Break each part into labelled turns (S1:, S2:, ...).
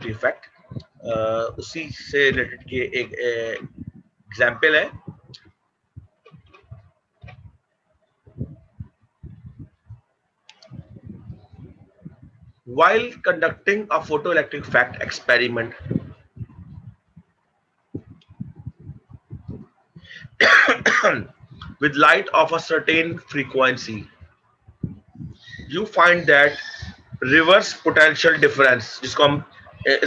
S1: Effect उसी से related के एक एग्जाम्पल है। While conducting a photoelectric effect experiment, with light of a certain frequency, you find that reverse potential difference, जिसको हम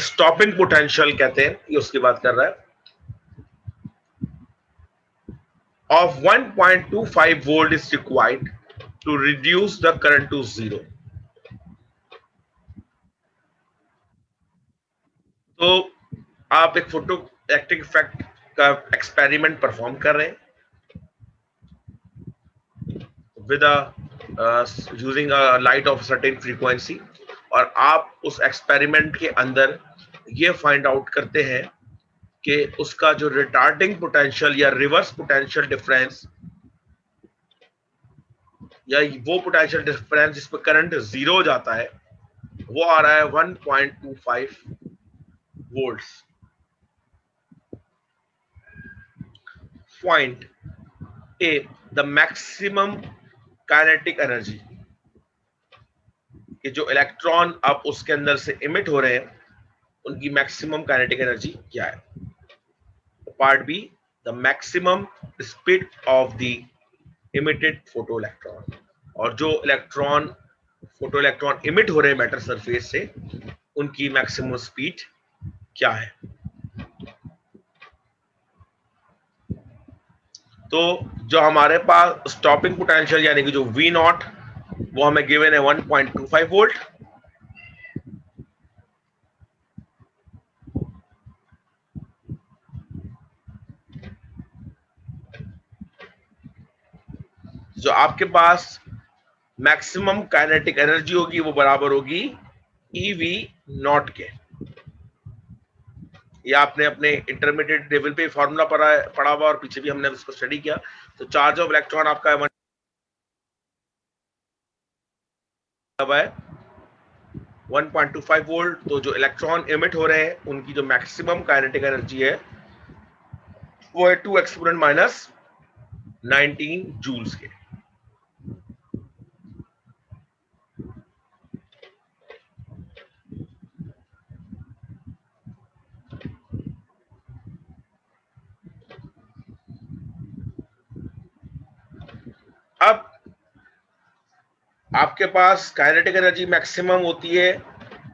S1: stopping potential कहते हैं, ये उसकी बात कर रहा है, of 1.25 volt is required to reduce the current to zero. तो आप एक फोटो इलेक्ट्रिक इफेक्ट का एक्सपेरिमेंट परफॉर्म कर रहे हैं with using a light of certain frequency, और आप उस एक्सपेरिमेंट के अंदर ये फाइंड आउट करते हैं कि उसका जो रिटार्डिंग पोटेंशियल या रिवर्स पोटेंशियल डिफरेंस, या वो पोटेंशियल डिफरेंस जिस पर करंट जीरो हो जाता है, वो आ रहा है 1.25 volts. Point A, the maximum kinetic energy, कि जो इलेक्ट्रॉन अब उसके अंदर से इमिट हो रहे हैं उनकी मैक्सिमम काइनेटिक एनर्जी क्या है। Part B, the maximum speed of the emitted photo electron, और जो इलेक्ट्रॉन फोटो इलेक्ट्रॉन इमिट हो रहे हैं मैटर सरफेस से उनकी मैक्सिमम स्पीड क्या है। तो जो हमारे पास स्टॉपिंग पोटेंशियल यानी कि जो V नॉट, वो हमें गिवन है 1.25 वोल्ट। जो आपके पास मैक्सिमम काइनेटिक एनर्जी होगी वो बराबर होगी EV नॉट के। ये आपने अपने इंटरमीडिएट लेवल पे फॉर्मूला पढ़ा हुआ और पीछे भी हमने इसको स्टडी किया। तो चार्ज ऑफ इलेक्ट्रॉन आपका है 1.25 वोल्ट। तो जो इलेक्ट्रॉन इमिट हो रहे हैं उनकी जो मैक्सिमम काइनेटिक एनर्जी है वो है 2 एक्सपोनेंट माइनस 19 जूल्स के। अब आपके पास काइनेटिक एनर्जी मैक्सिमम होती है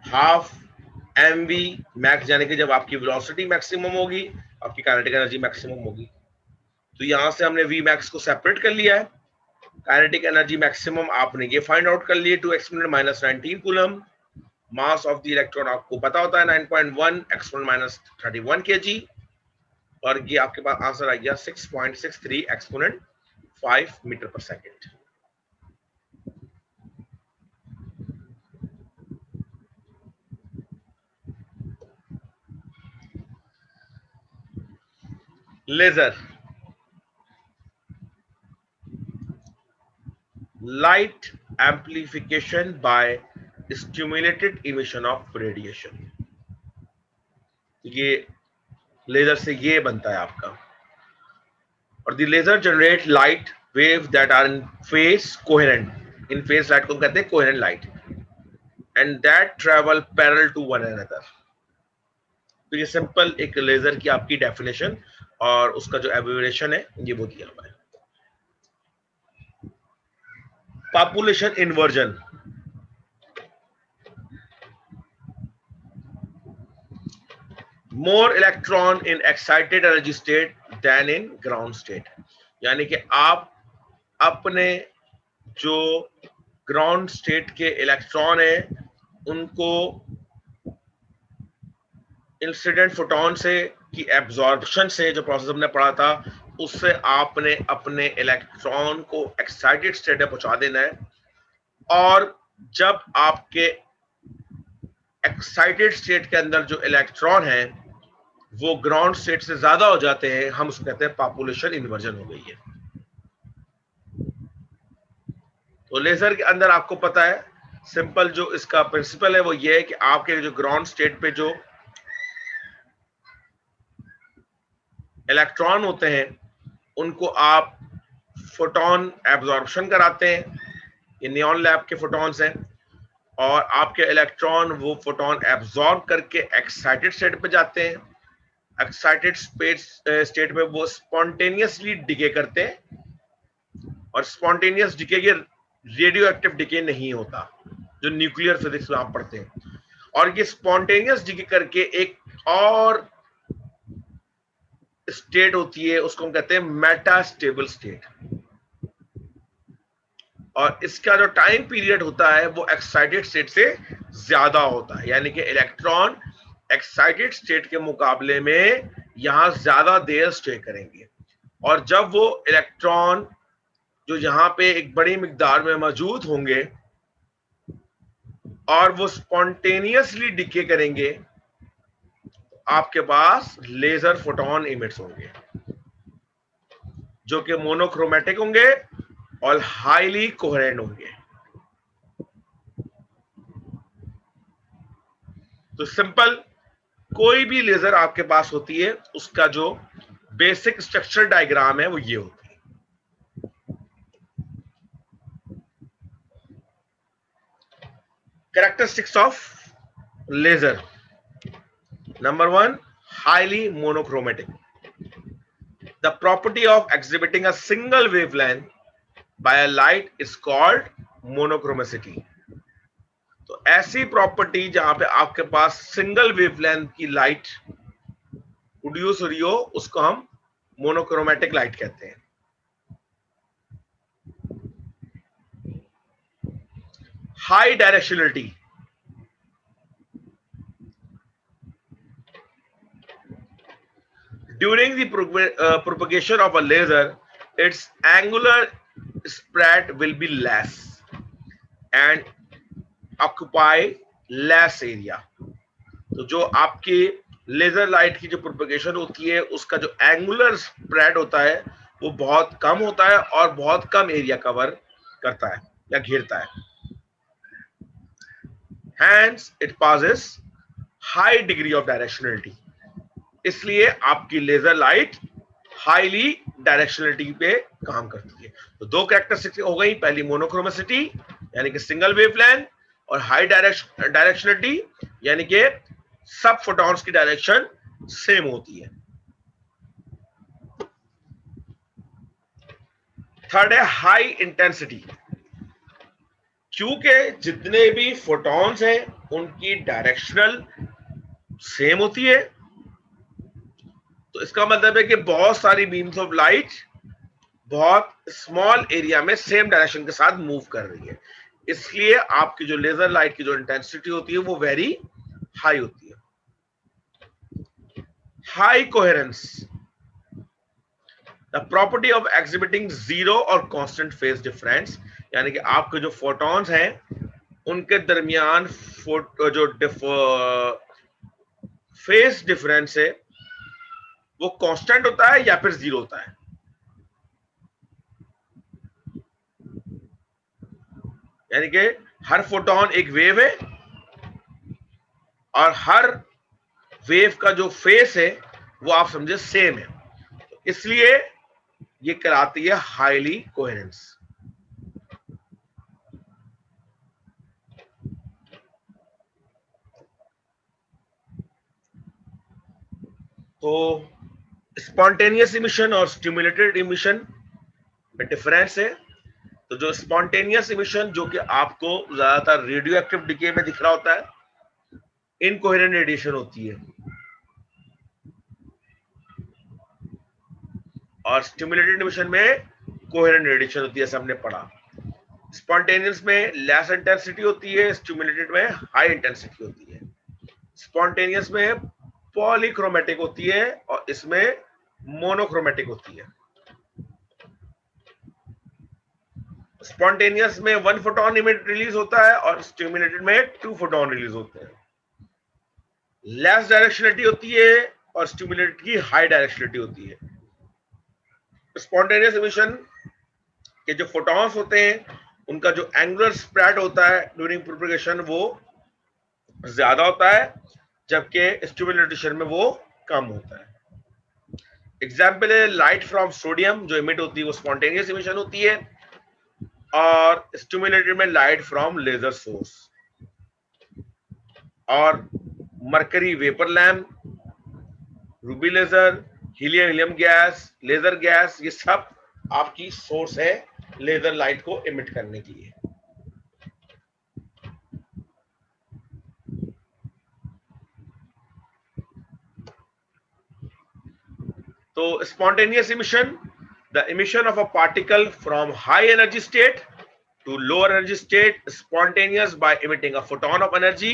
S1: हाफ mv मैक्स, यानी कि जब आपकी वेलोसिटी मैक्सिमम होगी आपकी काइनेटिक एनर्जी मैक्सिमम होगी। तो यहां से हमने v मैक्स को सेपरेट कर लिया है। काइनेटिक एनर्जी मैक्सिमम आपने ये फाइंड आउट कर लिए 2 exponent minus 19 coulomb. Mass of the electron आपको पता होता है 9.1 एक्सपोनेंट माइनस 31 kg, और ये आपके पास आंसर आ गया 6.63 एक्सपोनेंट 5 मीटर पर second. Laser, light amplification by stimulated emission of radiation। ये लेजर से ये बनता है आपका। और the laser generate light wave that are in phase coherent. In phase light को कहते हैं coherent light, and that travel parallel to one another. तो ये सिंपल एक लेजर की आपकी डेफिनेशन और उसका जो एब्रिविएशन है ये वो दिया हुआ है। Population inversion, more electron in excited energy state then in ground state, यानी कि आप अपने जो ग्राउंड स्टेट के इलेक्ट्रॉन है उनको इंसिडेंट फोटोन से की एब्जॉर्प्शन से, जो प्रोसेस हमने पढ़ा था उससे आपने अपने इलेक्ट्रॉन को एक्साइटेड स्टेट में पहुंचा देना है। और जब आपके एक्साइटेड स्टेट के अंदर जो इलेक्ट्रॉन है वो ग्राउंड स्टेट से ज्यादा हो जाते हैं, हम उसको कहते हैं पॉपुलेशन इन्वर्जन हो गई है। तो लेजर के अंदर आपको पता है सिंपल जो इसका प्रिंसिपल है वो ये है कि आपके जो ग्राउंड स्टेट पे जो इलेक्ट्रॉन होते हैं उनको आप फोटोन एब्जॉर्प्शन कराते हैं, ये नियॉन लैब के फोटॉन्स हैं, और आपके इलेक्ट्रॉन वो फोटोन एब्जॉर्ब करके एक्साइटेड स्टेट पे जाते हैं। एक्साइटेड स्टेट में वो स्पॉन्टेनियसली डिके करते हैं, और स्पॉन्टेनियस डिके के रेडियो एक्टिव डिके नहीं होता जो न्यूक्लियर फिजिक्स में आप पढ़ते हैं। और ये स्पॉन्टेनियस डिके करके एक और स्टेट होती है, उसको हम कहते हैं मेटा स्टेबल स्टेट, और इसका जो टाइम पीरियड होता है वो एक्साइटेड स्टेट से ज्यादा होता है, यानी कि इलेक्ट्रॉन एक्साइटेड स्टेट के मुकाबले में यहां ज्यादा देर स्टे करेंगे। और जब वो इलेक्ट्रॉन जो यहां पे एक बड़ी मिकदार में मौजूद होंगे और वो स्पॉन्टेनियसली डिके करेंगे, आपके पास लेजर फोटोन इमिट्स होंगे जो कि मोनोक्रोमेटिक होंगे और हाईली कोहेरेंट होंगे। तो सिंपल कोई भी लेजर आपके पास होती है उसका जो बेसिक स्ट्रक्चर डायग्राम है वो ये होती है। Characteristics of laser, number 1, highly monochromatic. The property of exhibiting a single wavelength by a light is called monochromicity. तो ऐसी प्रॉपर्टी जहां पे आपके पास सिंगल वेवलेंथ की लाइट प्रोड्यूस हो रही हो उसको हम मोनोक्रोमेटिक लाइट कहते हैं। High directionality, during the propagation of a laser, its angular spread will be less and occupy less area. तो जो आपकी लेजर लाइट की जो प्रोपगेशन होती है उसका जो एंगुलर स्प्रेड होता है वो बहुत कम होता है और बहुत कम एरिया कवर करता है या घेरता है। Hence it passes high degree of directionality. इसलिए आपकी लेजर लाइट हाईली डायरेक्शनलिटी पे काम करती है। तो दो कैरेक्टरिस्टिक्स हो गई, पहली मोनोक्रोमेसिटी यानी कि सिंगल वेवलेंथ, और हाई डायरेक्शनलिटी यानी कि सब फोटॉन्स की डायरेक्शन सेम होती है। थर्ड है हाई इंटेंसिटी। क्योंकि जितने भी फोटॉन्स हैं उनकी डायरेक्शनल सेम होती है, तो इसका मतलब है कि बहुत सारी बीम्स ऑफ लाइट बहुत स्मॉल एरिया में सेम डायरेक्शन के साथ मूव कर रही है, इसलिए आपकी जो लेजर लाइट की जो इंटेंसिटी होती है वो वेरी हाई होती है। High coherence, the property of exhibiting zero और कांस्टेंट फेज डिफरेंस, यानी कि आपके जो फोटॉन्स हैं उनके दरमियान जो फेज डिफरेंस है वो कांस्टेंट होता है या फिर जीरो होता है। यानी कि हर फोटोन एक वेव है और हर वेव का जो फेस है वो आप समझे सेम है, तो इसलिए ये कहलाती है हाईली कोहेरेंस। तो स्पॉन्टेनियस इमिशन और स्टिमुलेटेड इमिशन में डिफरेंस है। तो जो स्पॉन्टेनियस इमिशन जो कि आपको ज्यादातर रेडियो एक्टिव डिके में दिख रहा होता है, इनकोहेरेंट रेडिएशन होती है, और स्टिमुलेटेड इमिशन में कोहेरेंट रेडिएशन होती है, जैसे हमने पढ़ा। स्पॉन्टेनियस में लेस इंटेंसिटी होती है, स्टिमुलेटेड में हाई इंटेंसिटी होती है। स्पॉन्टेनियस में पॉलीक्रोमेटिक होती है और इसमें मोनोक्रोमेटिक होती है। स्पॉन्टेनियस में 1 फोटोन इमिट रिलीज होता है और स्टिमुलेटेड में 2 फोटोन रिलीज होते हैं। लेस डायरेक्शनलिटी होती है और स्टिमुलेटेड की हाई डायरेक्शनलिटी होती है। स्पॉन्टेनियस इमिशन के जो फोटॉन्स होते हैं उनका जो एंगुलर स्प्रेड होता है ड्यूरिंग प्रोपगेशन वो ज्यादा होता है, जबकि स्टिमुलेटेशन में वो कम होता है। एग्जाम्पल है लाइट फ्रॉम सोडियम, जो इमिट होती है वो स्पॉन्टेनियस इमिशन होती है, और स्टिमुलेटेड में लाइट फ्रॉम लेजर सोर्स। और mercury vapour lamp, ruby laser, helium gas, laser gas, ये सब आपकी सोर्स है लेजर लाइट को इमिट करने के लिए। तो spontaneous emission, the emission of a particle from high energy state to lower energy state spontaneous by emitting a photon of energy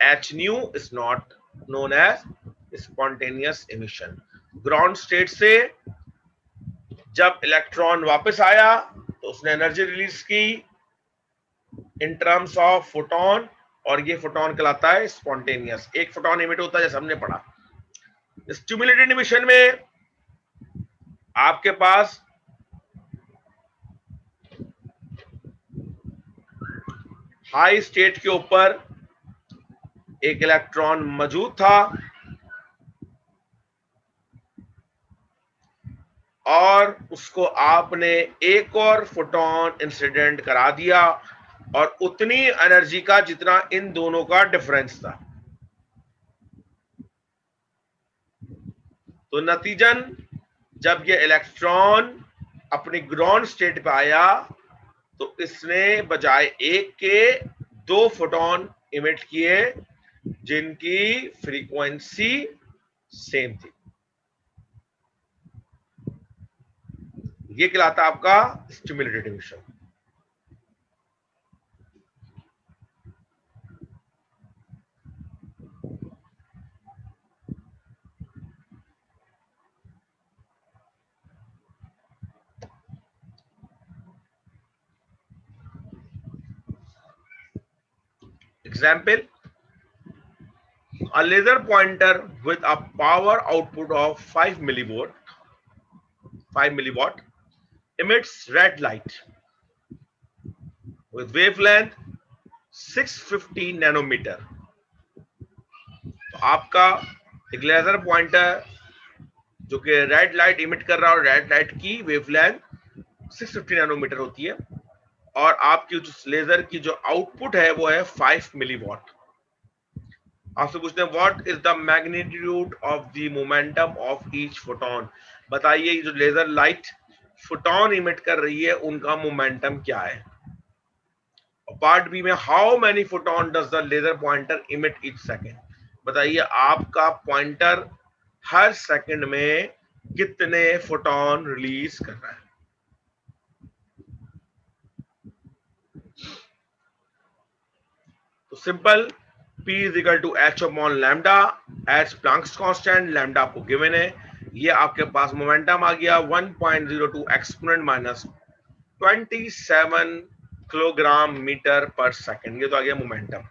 S1: h nu is not known as spontaneous emission। Ground state से जब electron वापस आया तो उसने energy release की in terms of photon, और ये photon कहलाता है स्पॉन्टेनियस। एक फोटोन इमिट होता है जैसे हमने पढ़ा। स्टिमुलेटेड इमिशन में आपके पास हाई स्टेट के ऊपर एक इलेक्ट्रॉन मौजूद था और उसको आपने एक और फोटोन इंसिडेंट करा दिया, और उतनी एनर्जी का जितना इन दोनों का डिफरेंस था। तो नतीजन जब ये इलेक्ट्रॉन अपनी ग्राउंड स्टेट पे आया तो इसने बजाय एक के दो फोटोन इमिट किए जिनकी फ्रीक्वेंसी सेम थी। ये कहलाता है आपका stimulated emission. Example, a laser pointer with a power output of 5 milliwatt emits red light with wavelength 650 nanometre. तो आपका एक लेजर पॉइंटर जो कि रेड लाइट इमिट कर रहा है, और रेड लाइट की वेवलेंथ 650 नैनोमीटर होती है, और आपकी जो लेजर की जो आउटपुट है वो है 5 मिलीवॉट। आपसे पूछते हैं what is the magnitude of the momentum of each photon. बताइए जो लेजर लाइट फोटोन इमिट कर रही है उनका मोमेंटम क्या है। पार्ट बी में how many photon does the laser pointer emit each second. बताइए आपका पॉइंटर हर सेकंड में कितने फोटोन रिलीज कर रहा है। तो simple, P is equal to H upon lambda, H Planck's constant, lambda आपको गिवन है। ये आपके पास मोमेंटम आ गया 1.02 एक्सपोनेंट माइनस 27 किलोग्राम मीटर पर सेकंड। ये तो आ गया मोमेंटम।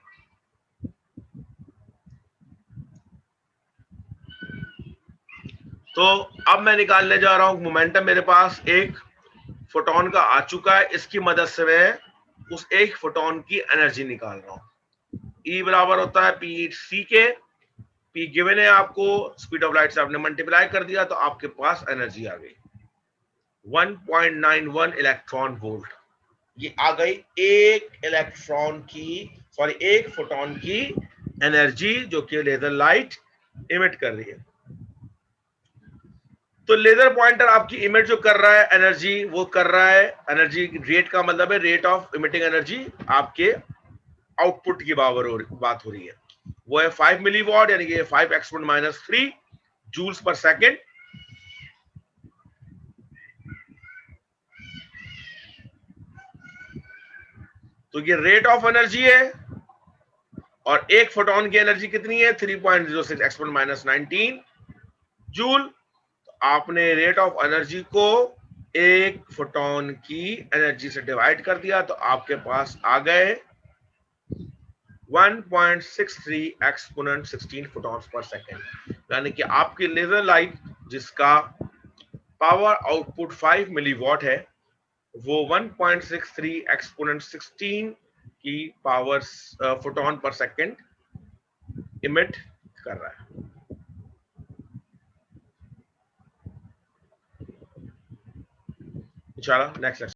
S1: तो अब मैं निकालने जा रहा हूं मोमेंटम। मेरे पास एक फोटोन का आ चुका है, इसकी मदद से मैं उस एक फोटोन की एनर्जी निकाल रहा हूं। E बराबर होता है पी सी के। P गिवन है आपको, स्पीड ऑफ लाइट से आपने मल्टीप्लाई कर दिया तो आपके पास एनर्जी आ गई 1.91 इलेक्ट्रॉन वोल्ट। ये आ गई एक फोटोन की एनर्जी जो कि लेजर लाइट इमिट कर रही है। तो लेजर पॉइंटर आपकी इमिट जो कर रहा है एनर्जी, वो कर रहा है एनर्जी रेट का मतलब है रेट ऑफ इमिटिंग एनर्जी आपके आउटपुट की बात हो रही है, वो है 5 मिलीवॉट, यानी कि 5 एक्सपोनेंट माइनस 3 जूल्स पर सेकेंड। तो ये रेट ऑफ एनर्जी है, और एक फोटोन की एनर्जी कितनी है 3.06 एक्सपोनेंट माइनस 19 जूल। तो आपने रेट ऑफ एनर्जी को एक फोटोन की एनर्जी से डिवाइड कर दिया तो आपके पास आ गए 1.63 एक्सपोनेंट 16 फोटॉन्स पर सेकेंड। यानी कि आपकी लेजर लाइट जिसका पावर आउटपुट 5 मिलीवॉट है, वो 1.63 एक्सपोनेंट 16 की पावर फोटोन पर सेकंड इमिट कर रहा है। इंशाल्लाह नेक्स्ट